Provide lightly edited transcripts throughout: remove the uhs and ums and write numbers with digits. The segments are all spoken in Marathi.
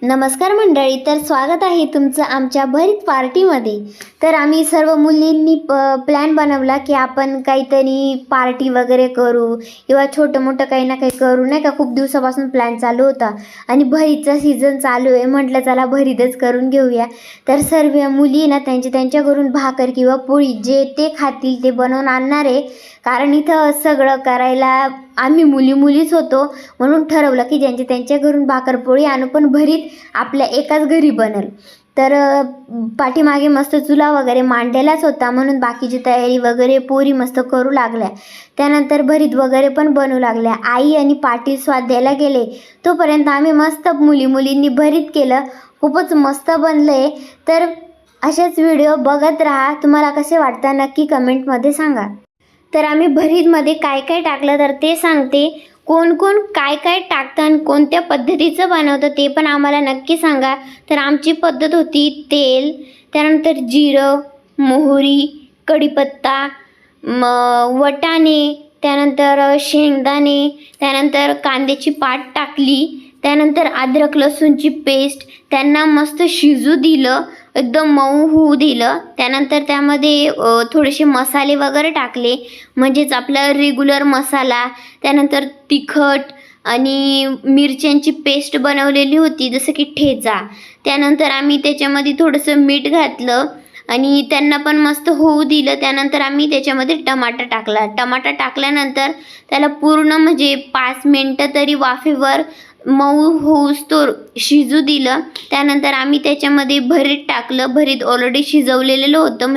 नमस्कार मंडळी, तर स्वागत आहे तुमचं आमच्या भरीत पार्टीमध्ये। तर आम्ही सर्व मुलींनी प्लॅन बनवला की आपण काहीतरी पार्टी वगैरे करू किंवा छोटं मोठं काही ना काही करू, नाही का। खूप दिवसापासून प्लॅन चालू होता आणि भरीतचा सीझन चालू आहे, म्हटलं चला भरीतच करून घेऊया। तर सर्व मुली ना त्यांच्या घरून भाकर किंवा पोळी जे ते खातील ते बनवून आणणार आहे, कारण इथं सगळं करायला आम्ही मुलीच होतो, म्हणून ठरवलं की त्यांच्या घरून भाकरपोळी आणू, पण भरीत आपल्या एकाच घरी बनेल। तर पाठीमागे मस्त चुला वगैरे मांडलेलाच होता, म्हणून बाकीची तयारी वगैरे पोरी मस्त करू लागल्या। त्यानंतर भरीत वगैरे पण बनवू लागल्या। आई आणि पाटील स्वाद द्यायला गेले, तोपर्यंत आम्ही मस्त मुलींनी भरीत केलं। खूपच मस्त बनलंय। तर असेच व्हिडिओ बघत राहा, तुम्हाला कसे वाटतात नक्की कमेंटमध्ये सांगा। तर आम्ही भरीतमध्ये काय काय टाकलं तर ते सांगते। कोण काय काय टाकतं आणि कोणत्या पद्धतीचं बनवतं ते पण आम्हाला नक्की सांगा। तर आमची पद्धत होती तेल, त्यानंतर जिरं, मोहरी, कढीपत्ता, वटाणे, त्यानंतर शेंगदाणे, त्यानंतर कांद्याची पात टाकली, त्यानंतर अद्रक लसूणची पेस्ट, त्यांना मस्त शिजू दिलं, एकदम मऊ होऊ दिलं। त्यानंतर त्यामध्ये थोडेसे मसाले वगैरे टाकले, म्हणजेच आपला रेग्युलर मसाला, त्यानंतर तिखट आणि मिरच्यांची पेस्ट बनवलेली होती जसं की ठेचा। त्यानंतर आम्ही त्याच्यामध्ये थोडंसं मीठ घातलं आणि त्यांना पण मस्त होऊ दिलं। त्यानंतर आम्ही त्याच्यामध्ये टमाटा टाकल्यानंतर त्याला पूर्ण म्हणजे 5 मिनटं तरी वाफेवर मऊ होऊस्तोवर शिजू दिलं। त्यानंतर आम्ही त्याच्यामध्ये भरीत टाकलं। भरीत ऑलरेडी शिजवलेलं होतं,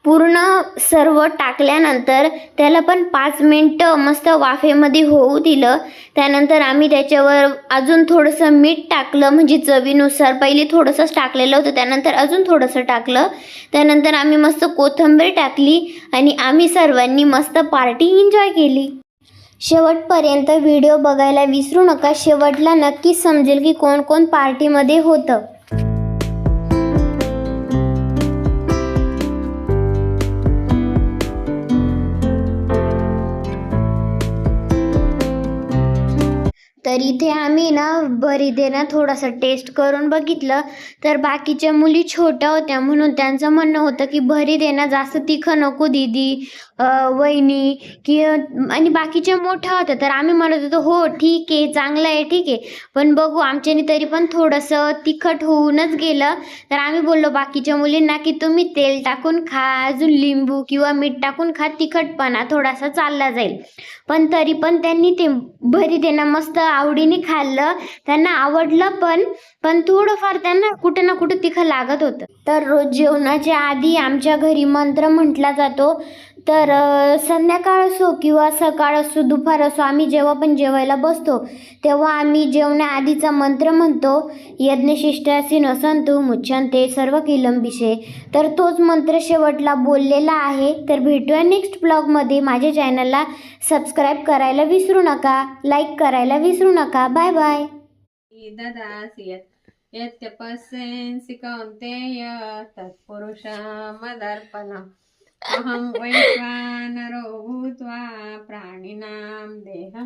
पूर्ण सर्व टाकल्यानंतर त्याला पण 5 मिनटं मस्त वाफेमध्ये होऊ दिलं। त्यानंतर आम्ही त्याच्यावर अजून थोडंसं मीठ टाकलं, म्हणजे चवीनुसार। पहिले थोडंसंच टाकलेलं होतं, त्यानंतर अजून थोडंसं टाकलं। त्यानंतर आम्ही मस्त कोथिंबीर टाकली आणि आम्ही सर्वांनी मस्त पार्टी एन्जॉय केली। शेवटपर्यंत व्हिडिओ बघायला विसरू नका, शेवटला नक्की समजेल की कोण पार्टीमध्ये होतं। तर इथे आम्ही ना भरीत आहे ना थोडासा टेस्ट करून बघितलं, तर बाकीच्या मुली छोट्या होत्या म्हणून त्यांचं म्हणणं होतं की भरीत आहे ना जास्त तिखट नको दीदी, वहिनी की, आणि बाकीच्या मोठ्या होत्या। तर आम्ही म्हणत होतो हो ठीक आहे, चांगलं आहे, ठीक आहे, पण बघू आमच्यानी तरी पण थोडंसं तिखट होऊनच गेलं। तर आम्ही बोललो बाकीच्या मुलींना की तुम्ही तेल टाकून खा, अजून लिंबू किंवा मीठ टाकून खा, तिखटपणा थोडासा चालला जाईल। पण तरी पण त्यांनी ते भरीत आहे ना मस्त आवडीने खाल्लं, त्यांना आवडलं पण थोडंफार त्यांना कुठं ना कुठं तिखट लागत होतं। तर रोज जेवणाच्या आधी आमच्या घरी मंत्र म्हटला जातो। तर संध्याकाळ असो किंवा सकाळ असो, दुपार असो, आम्ही जेव्हा पण जेवायला बसतो तेव्हा आम्ही जेवण्याआधीचा मंत्र म्हणतो, यज्ञशिष्टासी नसंतु मुच्यन्ते सर्व किलबिषे। तर तोच मंत्र शेवटला बोललेला आहे। तर भेटूया नेक्स्ट ब्लॉगमध्ये। माझ्या चॅनलला सबस्क्राईब करायला विसरू नका, लाईक करायला विसरू नका। Bye bye. यत्यपस्येंसि कौन्तेय तत्पुरुषमदर्पणम् अहं वैश्वानरो भूत्वा प्राणिनां देहम्